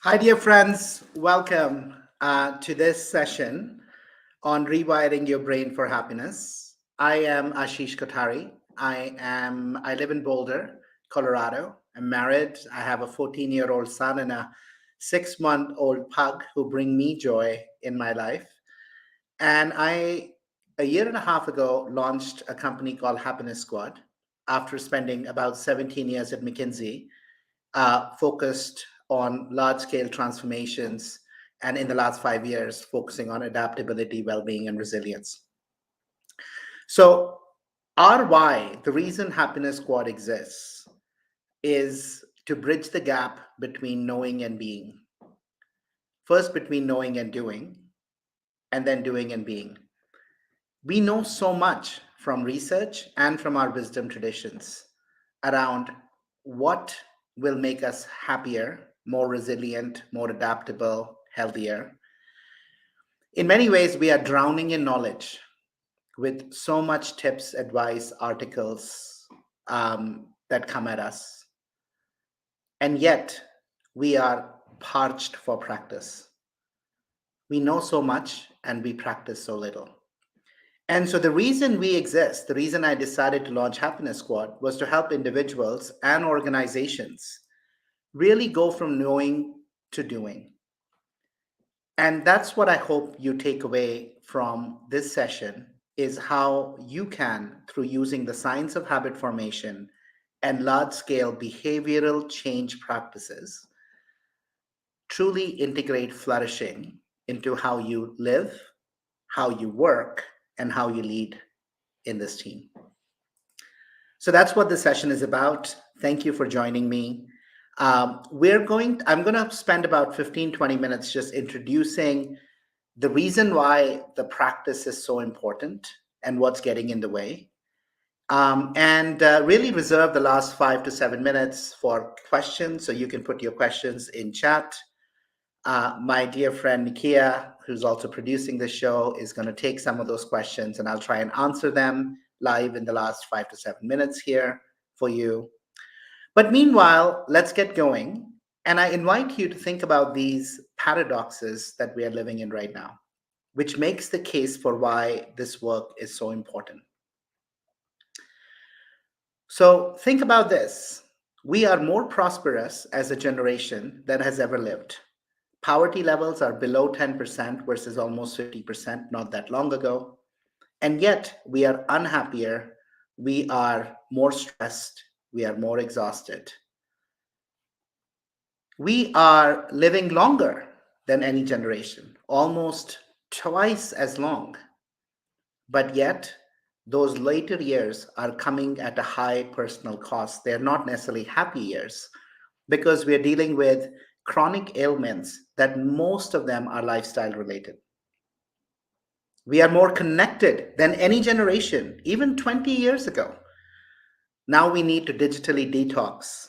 Hi, dear friends. Welcome to this session on rewiring your brain for happiness. I am Ashish Kothari. I live in Boulder, Colorado. I'm married. I have a 14-year-old son and a 6-month-old pug who bring me joy in my life. And a year and a half ago, launched a company called Happiness Squad after spending about 17 years at McKinsey, focused on large scale transformations, and in the last 5 years, focusing on adaptability, well being, and resilience. So, our why, the reason Happiness Squad exists, is to bridge the gap between knowing and being. First, between knowing and doing, and then doing and being. We know so much from research and from our wisdom traditions around what will make us happier, more resilient, more adaptable, healthier. In many ways, we are drowning in knowledge with so much tips, advice, articles that come at us. And yet, we are parched for practice. We know so much and we practice so little. And so the reason we exist, the reason I decided to launch Happiness Squad was to help individuals and organizations really go from knowing to doing. And that's what I hope you take away from this session is how you can, through using the science of habit formation and large-scale behavioral change practices, truly integrate flourishing into how you live, how you work, and how you lead in this team. So that's what this session is about. Thank you for joining me. I'm going to spend about 15, 20 minutes just introducing the reason why the practice is so important and what's getting in the way. And really reserve the last 5 to 7 minutes for questions. So you can put your questions in chat. My dear friend Nikia, who's also producing the show, is going to take some of those questions and I'll try and answer them live in the last 5 to 7 minutes here for you. But meanwhile, let's get going. And I invite you to think about these paradoxes that we are living in right now, which makes the case for why this work is so important. So think about this. We are more prosperous as a generation than has ever lived. Poverty levels are below 10% versus almost 50% not that long ago. And yet we are unhappier, we are more stressed, we are more exhausted. We are living longer than any generation, almost twice as long. But yet, those later years are coming at a high personal cost. They're not necessarily happy years because we're dealing with chronic ailments that most of them are lifestyle related. We are more connected than any generation, even 20 years ago. Now we need to digitally detox.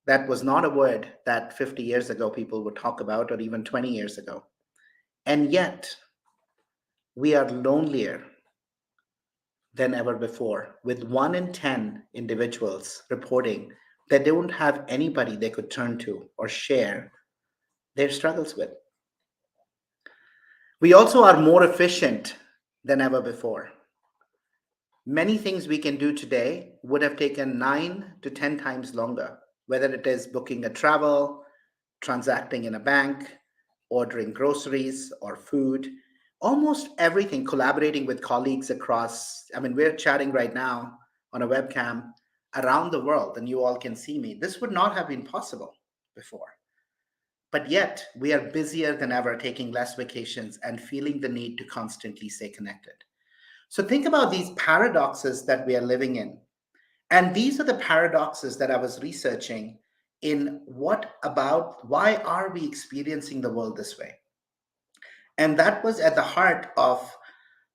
That was not a word that 50 years ago people would talk about, or even 20 years ago. And yet, we are lonelier than ever before, with 1 in 10 individuals reporting that they don't have anybody they could turn to or share their struggles with. We also are more efficient than ever before. Many things we can do today would have taken 9 to 10 times longer, whether it is booking a travel, transacting in a bank, ordering groceries or food, almost everything, collaborating with colleagues across. I mean, we're chatting right now on a webcam around the world, and you all can see me. This would not have been possible before. But yet, we are busier than ever, taking less vacations and feeling the need to constantly stay connected. So think about these paradoxes that we are living in. And these are the paradoxes that I was researching in why are we experiencing the world this way? And that was at the heart of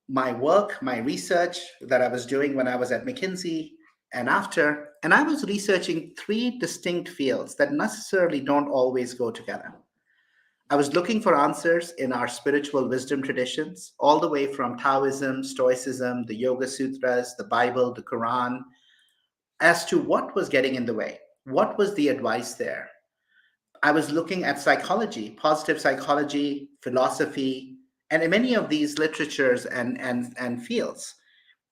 my work, my research that I was doing when I was at McKinsey and after. And I was researching 3 distinct fields that necessarily don't always go together. I was looking for answers in our spiritual wisdom traditions, all the way from Taoism, Stoicism, the Yoga Sutras, the Bible, the Quran, as to what was getting in the way. What was the advice there? I was looking at psychology, positive psychology, philosophy, and in many of these literatures and fields.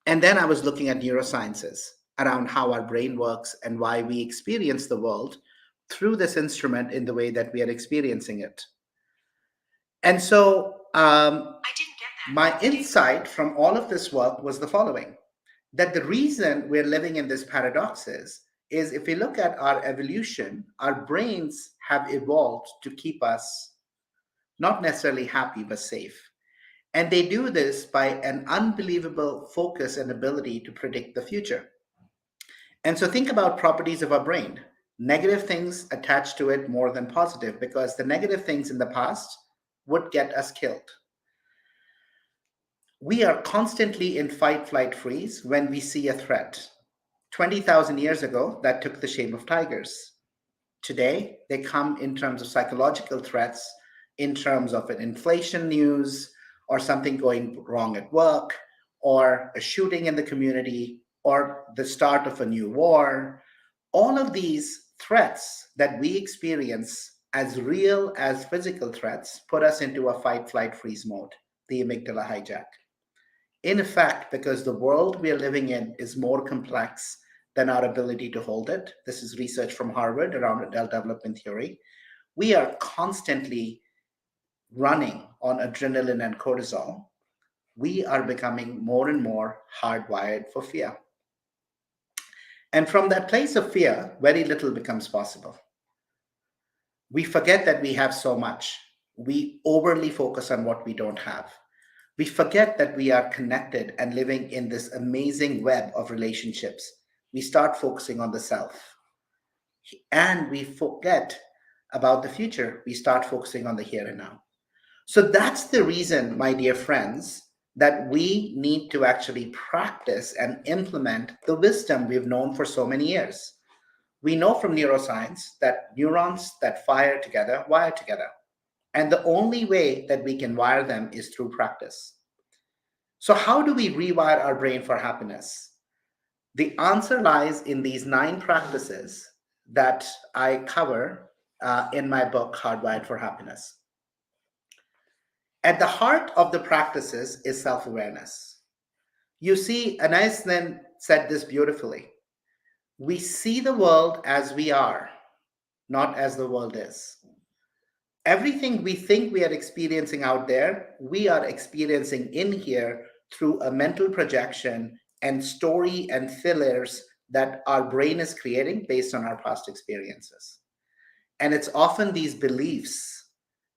And then I was looking at neurosciences around how our brain works and why we experience the world through this instrument in the way that we are experiencing it. And so, my insight from all of this work was the following, that the reason we're living in this paradoxes is if we look at our evolution, our brains have evolved to keep us not necessarily happy, but safe. And they do this by an unbelievable focus and ability to predict the future. And so think about properties of our brain. Negative things attach to it more than positive because the negative things in the past would get us killed. We are constantly in fight, flight, freeze when we see a threat. 20,000 years ago, that took the shape of tigers. Today, they come in terms of psychological threats, in terms of an inflation news, or something going wrong at work, or a shooting in the community, or the start of a new war. All of these threats that we experience as real as physical threats put us into a fight, flight, freeze mode, the amygdala hijack. In effect, because the world we are living in is more complex than our ability to hold it. This is research from Harvard around adult development theory. We are constantly running on adrenaline and cortisol. We are becoming more and more hardwired for fear. And from that place of fear, very little becomes possible. We forget that we have so much. We overly focus on what we don't have. We forget that we are connected and living in this amazing web of relationships. We start focusing on the self. And we forget about the future. We start focusing on the here and now. So that's the reason, my dear friends, that we need to actually practice and implement the wisdom we've known for so many years. We know from neuroscience that neurons that fire together wire together. And the only way that we can wire them is through practice. So, how do we rewire our brain for happiness? The answer lies in these 9 practices that I cover in my book, Hardwired for Happiness. At the heart of the practices is self awareness. You see, Anais then said this beautifully. We see the world as we are, not as the world is. Everything we think we are experiencing out there, we are experiencing in here through a mental projection and story and fillers that our brain is creating based on our past experiences. And it's often these beliefs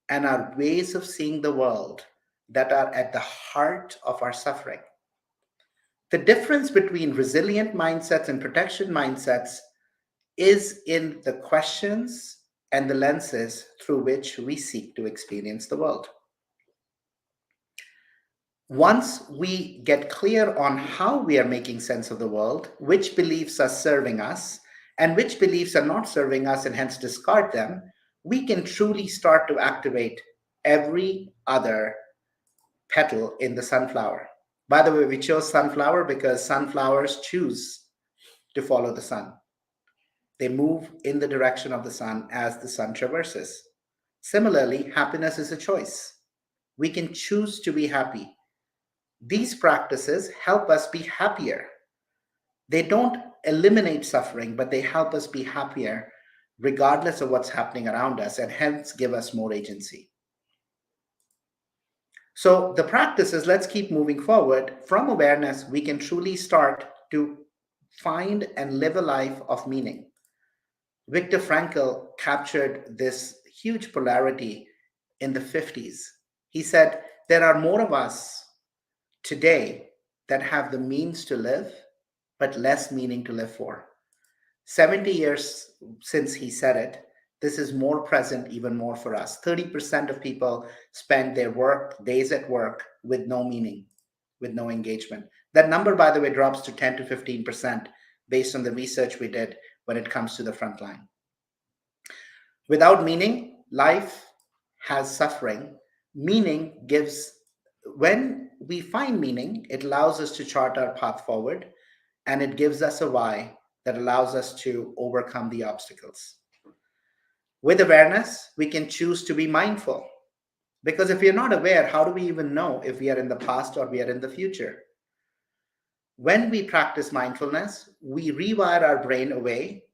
and our ways of seeing the world that are at the heart of our suffering. The difference between resilient mindsets and protection mindsets is in the questions and the lenses through which we seek to experience the world. Once we get clear on how we are making sense of the world, which beliefs are serving us, and which beliefs are not serving us and hence discard them, we can truly start to activate every other petal in the sunflower. By the way, we chose sunflower because sunflowers choose to follow the sun. They move in the direction of the sun as the sun traverses. Similarly, happiness is a choice. We can choose to be happy. These practices help us be happier. They don't eliminate suffering, but they help us be happier regardless of what's happening around us and hence give us more agency. So the practice is, let's keep moving forward. From awareness, we can truly start to find and live a life of meaning. Viktor Frankl captured this huge polarity in the 50s. He said, there are more of us today that have the means to live, but less meaning to live for. 70 years since he said it, this is more present, even more for us. 30% of people spend their days at work with no meaning, with no engagement. That number, by the way, drops to 10 to 15% based on the research we did when it comes to the front line. Without meaning, life has suffering. Meaning gives, when we find meaning, it allows us to chart our path forward, and it gives us a why that allows us to overcome the obstacles. With awareness, we can choose to be mindful. Because if we are not aware, how do we even know if we are in the past or we are in the future? When we practice mindfulness, we rewire our brain away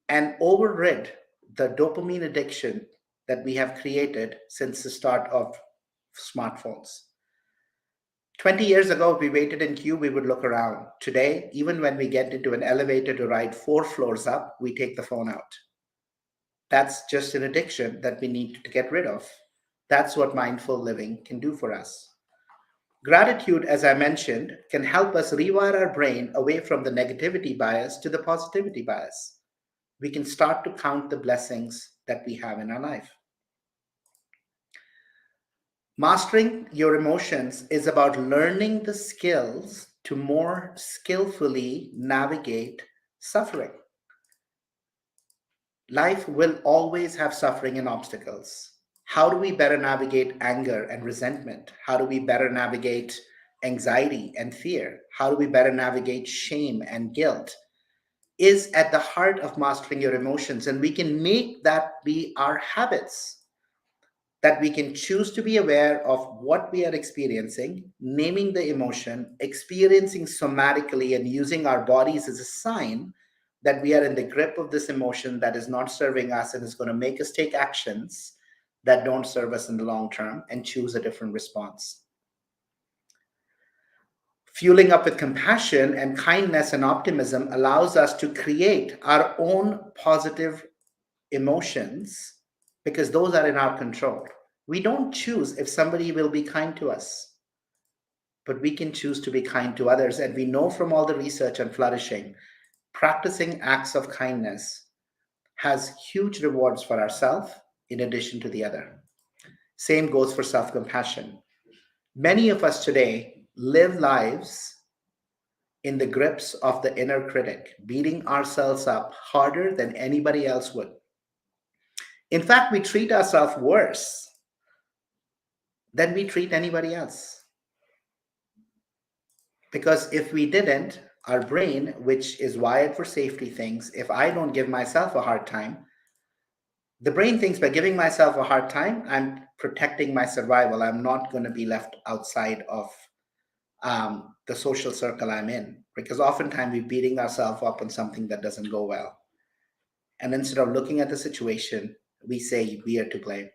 and overrid the dopamine addiction that we have created since the start of smartphones. 20 years ago, if we waited in queue, we would look around. Today, even when we get into an elevator to ride 4 floors up, we take the phone out. That's just an addiction that we need to get rid of. That's what mindful living can do for us. Gratitude, as I mentioned, can help us rewire our brain away from the negativity bias to the positivity bias. We can start to count the blessings that we have in our life. Mastering your emotions is about learning the skills to more skillfully navigate suffering. Life will always have suffering and obstacles. How do we better navigate anger and resentment? How do we better navigate anxiety and fear? How do we better navigate shame and guilt? Is at the heart of mastering your emotions. And we can make that be our habits, that we can choose to be aware of what we are experiencing, naming the emotion, experiencing somatically, and using our bodies as a sign that we are in the grip of this emotion that is not serving us and is going to make us take actions that don't serve us in the long term and choose a different response. Fueling up with compassion and kindness and optimism allows us to create our own positive emotions because those are in our control. We don't choose if somebody will be kind to us, but we can choose to be kind to others. And we know from all the research on flourishing, practicing acts of kindness has huge rewards for ourselves in addition to the other. Same goes for self-compassion. Many of us today live lives in the grips of the inner critic, beating ourselves up harder than anybody else would. In fact, we treat ourselves worse than we treat anybody else. Because if we didn't, our brain, which is wired for safety things, if I don't give myself a hard time, the brain thinks by giving myself a hard time, I'm protecting my survival. I'm not going to be left outside of the social circle I'm in. Because oftentimes we're beating ourselves up on something that doesn't go well. And instead of looking at the situation, we say we are to blame.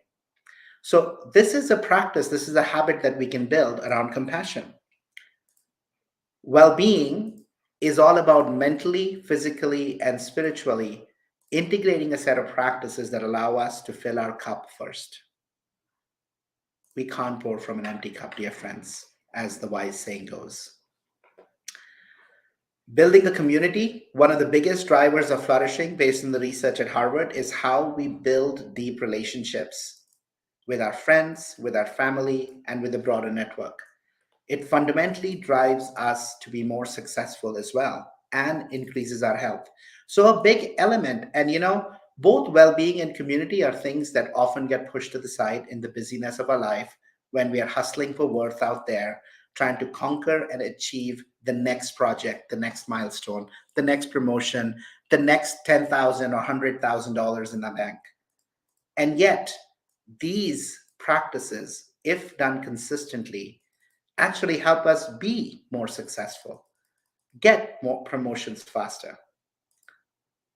So this is a practice, this is a habit that we can build around compassion. Well-being is all about mentally, physically, and spiritually integrating a set of practices that allow us to fill our cup first. We can't pour from an empty cup, dear friends, as the wise saying goes. Building a community, one of the biggest drivers of flourishing based on the research at Harvard is how we build deep relationships with our friends, with our family, and with the broader network. It fundamentally drives us to be more successful as well and increases our health. So a big element, and both well-being and community are things that often get pushed to the side in the busyness of our life when we are hustling for worth out there, trying to conquer and achieve the next project, the next milestone, the next promotion, the next $10,000 or $100,000 in the bank. And yet, these practices, if done consistently, actually help us be more successful, get more promotions faster,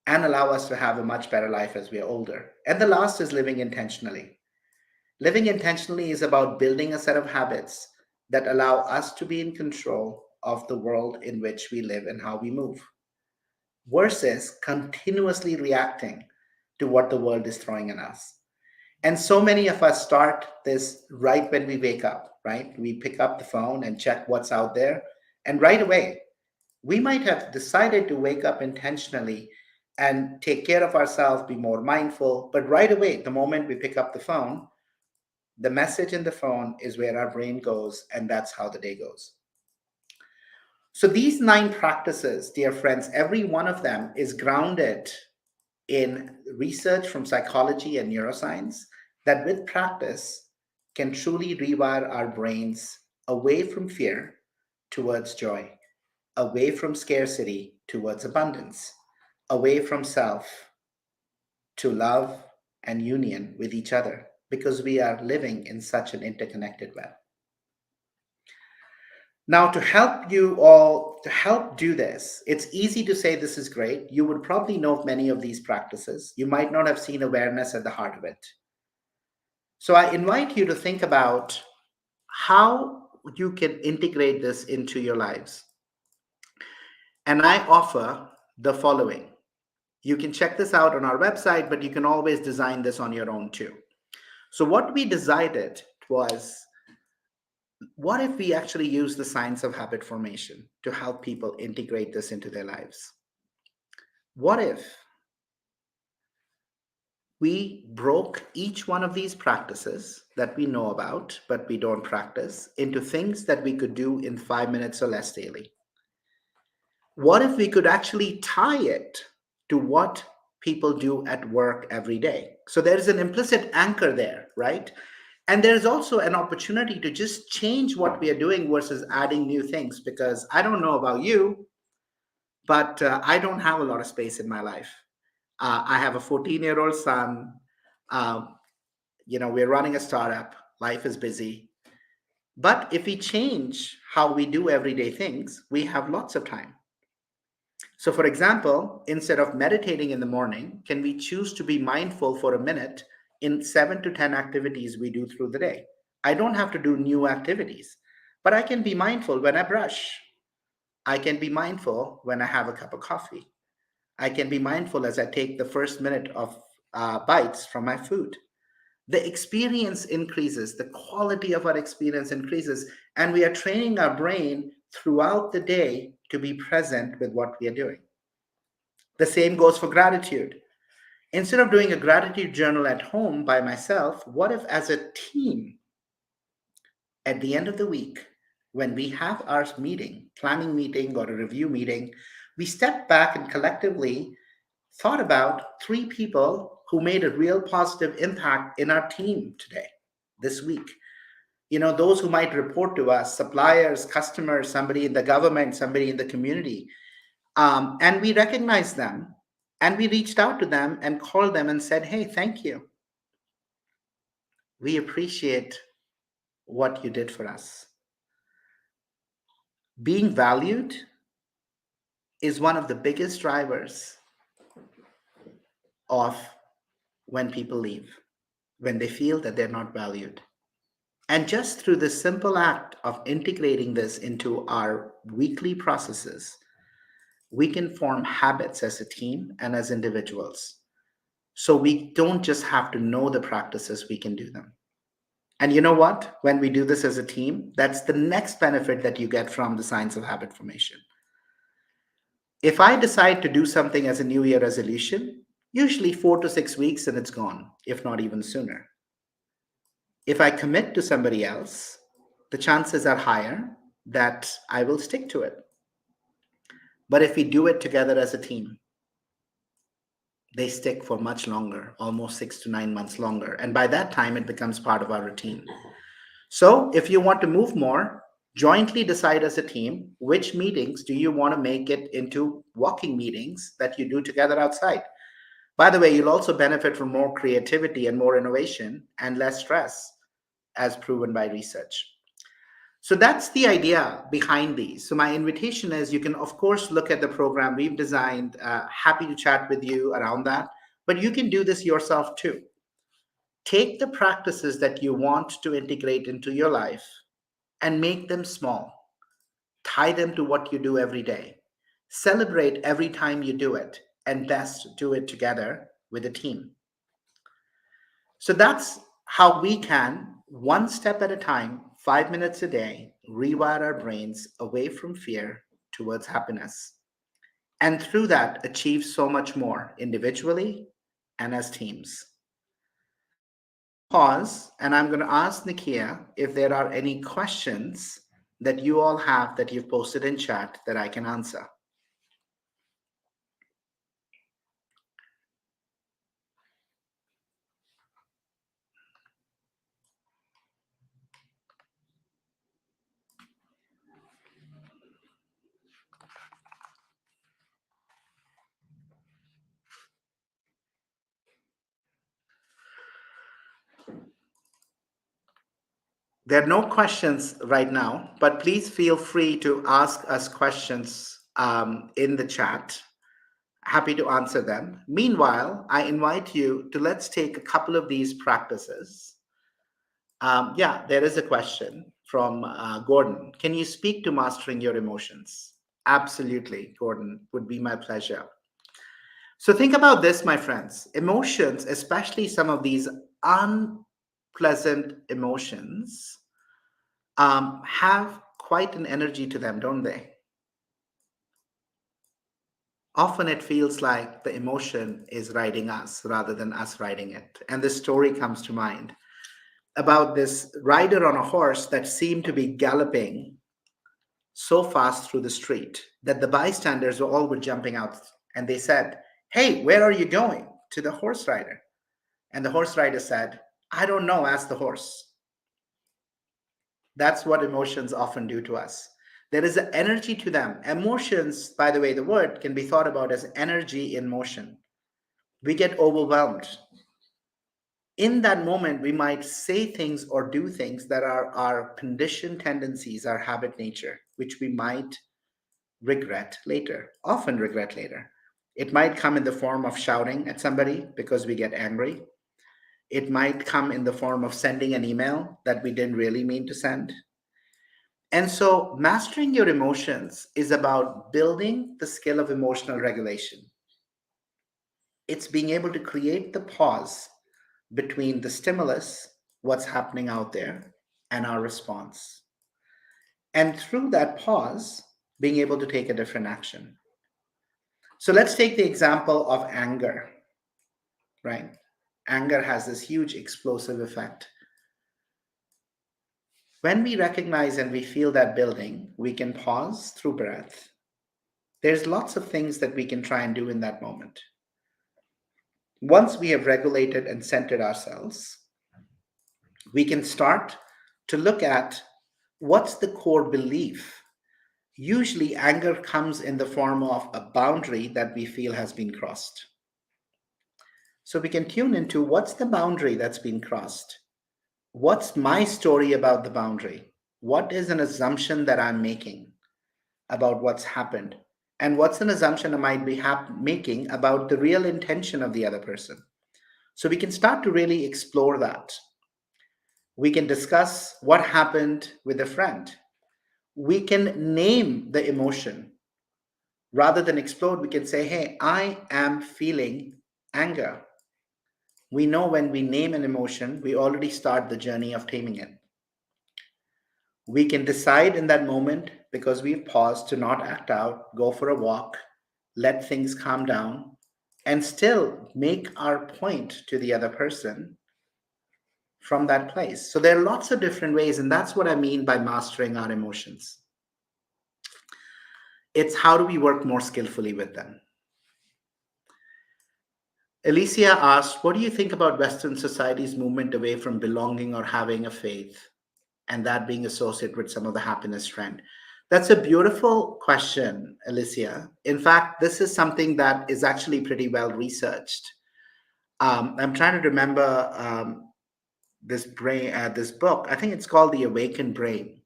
and allow us to have a much better life as we are older. And the last is living intentionally. Living intentionally is about building a set of habits that allow us to be in control of the world in which we live and how we move, versus continuously reacting to what the world is throwing at us. And so many of us start this right when we wake up, right? We pick up the phone and check what's out there. And right away, we might have decided to wake up intentionally and take care of ourselves, be more mindful. But right away, the moment we pick up the phone, the message in the phone is where our brain goes, and that's how the day goes. So these 9 practices, dear friends, every one of them is grounded in research from psychology and neuroscience that with practice can truly rewire our brains away from fear towards joy, away from scarcity towards abundance, away from self to love and union with each other because we are living in such an interconnected web. Now, to help do this, it's easy to say this is great. You would probably know of many of these practices. You might not have seen awareness at the heart of it. So I invite you to think about how you can integrate this into your lives. And I offer the following. You can check this out on our website, but you can always design this on your own too. So what we decided was, what if we actually use the science of habit formation to help people integrate this into their lives? What if we broke each one of these practices that we know about, but we don't practice, into things that we could do in 5 minutes or less daily? What if we could actually tie it to what people do at work every day? So there's an implicit anchor there, right? And there's also an opportunity to just change what we are doing versus adding new things, because I don't know about you, but I don't have a lot of space in my life. I have a 14-year-old son. Um, we're running a startup. Life is busy. But if we change how we do everyday things, we have lots of time. So, for example, instead of meditating in the morning, can we choose to be mindful for a minute in 7 to 10 activities we do through the day? I don't have to do new activities, but I can be mindful when I brush. I can be mindful when I have a cup of coffee. I can be mindful as I take the first minute of bites from my food. The experience increases, the quality of our experience increases, and we are training our brain throughout the day to be present with what we are doing. The same goes for gratitude. Instead of doing a gratitude journal at home by myself, what if as a team at the end of the week, when we have our meeting, planning meeting or a review meeting, we step back and collectively thought about 3 people who made a real positive impact in our team today, this week. Those who might report to us, suppliers, customers, somebody in the government, somebody in the community. And we recognized them and we reached out to them and called them and said, hey, thank you. We appreciate what you did for us. Being valued is one of the biggest drivers of when people leave, when they feel that they're not valued. And just through the simple act of integrating this into our weekly processes, we can form habits as a team and as individuals. So we don't just have to know the practices, we can do them. And you know what? When we do this as a team, that's the next benefit that you get from the science of habit formation. If I decide to do something as a New Year resolution, usually 4 to 6 weeks and it's gone, if not even sooner. If I commit to somebody else, the chances are higher that I will stick to it. But if we do it together as a team, they stick for much longer, almost 6 to 9 months longer. And by that time, it becomes part of our routine. So if you want to move more, jointly decide as a team which meetings do you want to make it into walking meetings that you do together outside. By the way, you'll also benefit from more creativity and more innovation and less stress, as proven by research. So that's the idea behind these. So my invitation is, you can, of course, look at the program we've designed. Happy to chat with you around that. But you can do this yourself too. Take the practices that you want to integrate into your life and make them small. Tie them to what you do every day. Celebrate every time you do it, and best do it together with a team. So that's how we can, one step at a time, 5 minutes a day, rewire our brains away from fear towards happiness. And through that, achieve so much more individually and as teams. Pause, and I'm going to ask Nikia if there are any questions that you all have that you've posted in chat that I can answer. There are no questions right now, but please feel free to ask us questions in the chat. Happy to answer them. Meanwhile, I invite you to let's take a couple of these practices. Yeah, there is a question from Gordon. Can you speak to mastering your emotions? Absolutely, Gordon, would be my pleasure. So think about this, my friends. Emotions, especially some of these unpleasant emotions, have quite an energy to them, don't they? Often it feels like the emotion is riding us rather than us riding it. And this story comes to mind about this rider on a horse that seemed to be galloping so fast through the street that the bystanders all were jumping out, and they said, "Hey, where are you going?" to the horse rider. And the horse rider said, "I don't know, ask the horse." That's what emotions often do to us. There is an energy to them. Emotions, by the way, the word can be thought about as energy in motion. We get overwhelmed. In that moment, we might say things or do things that are our conditioned tendencies, our habit nature, which we might regret later, often regret later. It might come in the form of shouting at somebody because we get angry. It might come in the form of sending an email that we didn't really mean to send. And so, mastering your emotions is about building the skill of emotional regulation. It's being able to create the pause between the stimulus, what's happening out there, and our response. And through that pause, being able to take a different action. So let's take the example of anger, right? Anger has this huge explosive effect. When we recognize and we feel that building, we can pause through breath. There's lots of things that we can try and do in that moment. Once we have regulated and centered ourselves, we can start to look at what's the core belief. Usually, anger comes in the form of a boundary that we feel has been crossed. So we can tune into what's the boundary that's been crossed. What's my story about the boundary? What is an assumption that I'm making about what's happened? And what's an assumption I might be making about the real intention of the other person? So we can start to really explore that. We can discuss what happened with a friend. We can name the emotion. Rather than explode, we can say, hey, I am feeling anger. We know when we name an emotion, we already start the journey of taming it. We can decide in that moment, because we've paused, to not act out, go for a walk, let things calm down, and still make our point to the other person from that place. So there are lots of different ways, and that's what I mean by mastering our emotions. It's how do we work more skillfully with them. Alicia asked, what do you think about Western society's movement away from belonging or having a faith, and that being associated with some of the happiness trend? That's a beautiful question, Alicia. In fact, this is something that is actually pretty well researched. I'm trying to remember this book. I think it's called The Awakened Brain.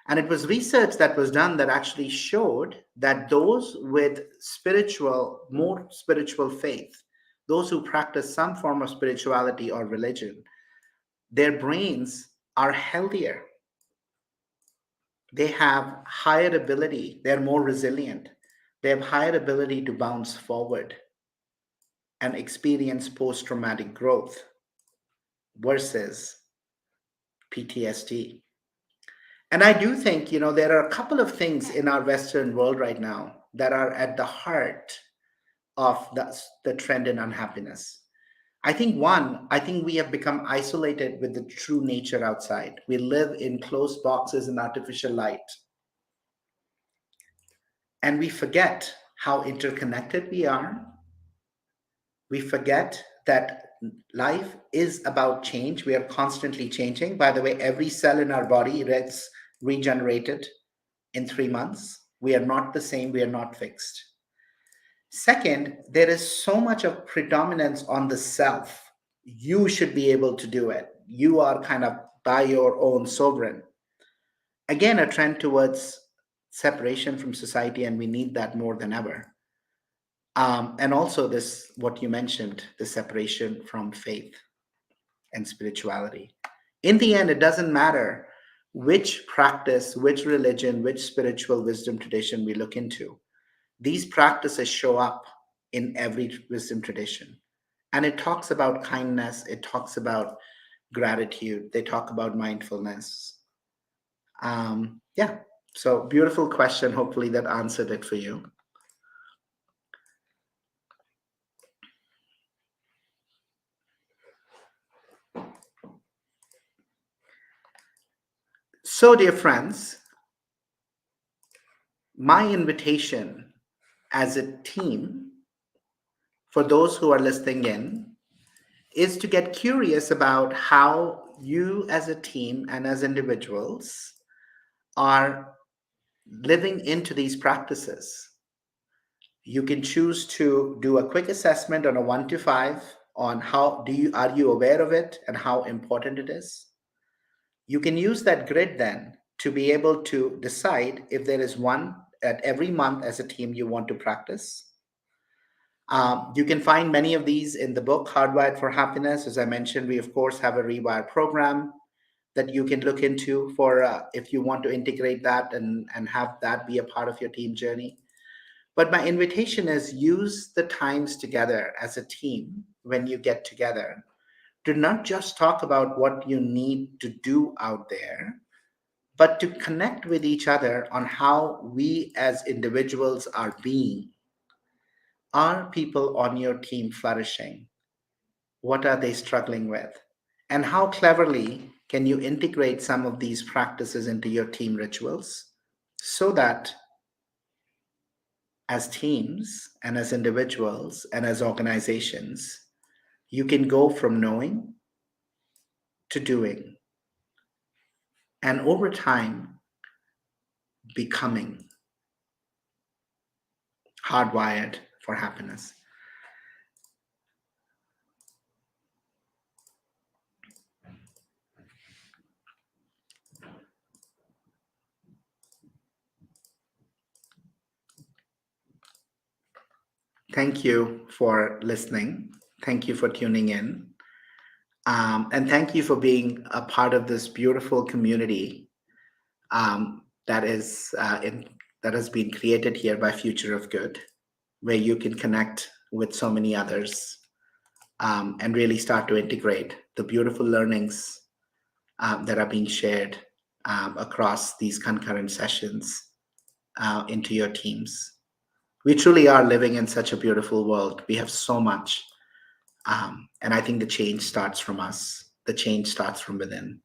And it was research that was done that actually showed that those with more spiritual faith, those who practice some form of spirituality or religion, their brains are healthier. They have higher ability. They're more resilient. They have higher ability to bounce forward and experience post-traumatic growth versus PTSD. And I do think, there are a couple of things in our Western world right now that are at the heart of the trend in unhappiness. I think we have become isolated with the true nature outside. We live in closed boxes in artificial light. And we forget how interconnected we are. We forget that life is about change. We are constantly changing. By the way, every cell in our body gets regenerated in 3 months. We are not the same. We are not fixed. Second, there is so much of predominance on the self. You should be able to do it. you are kind of by your own sovereign. Again, a trend towards separation from society, and we need that more than ever. And also, this, what you mentioned, the separation from faith and spirituality. In the end, it doesn't matter which practice, which religion, which spiritual wisdom tradition we look into. These practices show up in every wisdom tradition. And it talks about kindness, it talks about gratitude, they talk about mindfulness. Yeah, so beautiful question. Hopefully that answered it for you. So, dear friends, my invitation as a team for those who are listening in is to get curious about how you as a team and as individuals are living into these practices. You can choose to do a quick assessment on a 1 to 5 on how do you are you aware of it and how important it is. You can use that grid then to be able to decide if there is one at every month as a team you want to practice. You can find many of these in the book Hardwired for Happiness. As I mentioned, we of course have a Rewire program that you can look into for if you want to integrate that and have that be a part of your team journey. But my invitation is use the times together as a team when you get together to not just talk about what you need to do out there, but to connect with each other on how we as individuals are being. Are people on your team flourishing? What are they struggling with? And how cleverly can you integrate some of these practices into your team rituals so that as teams and as individuals and as organizations, you can go from knowing to doing and over time becoming hardwired for happiness. Thank you for listening. Thank you for tuning in. And thank you for being a part of this beautiful community that is that has been created here by Future of Good, where you can connect with so many others and really start to integrate the beautiful learnings that are being shared across these concurrent sessions into your teams. We truly are living in such a beautiful world. We have so much. And I think the change starts from us. The change starts from within.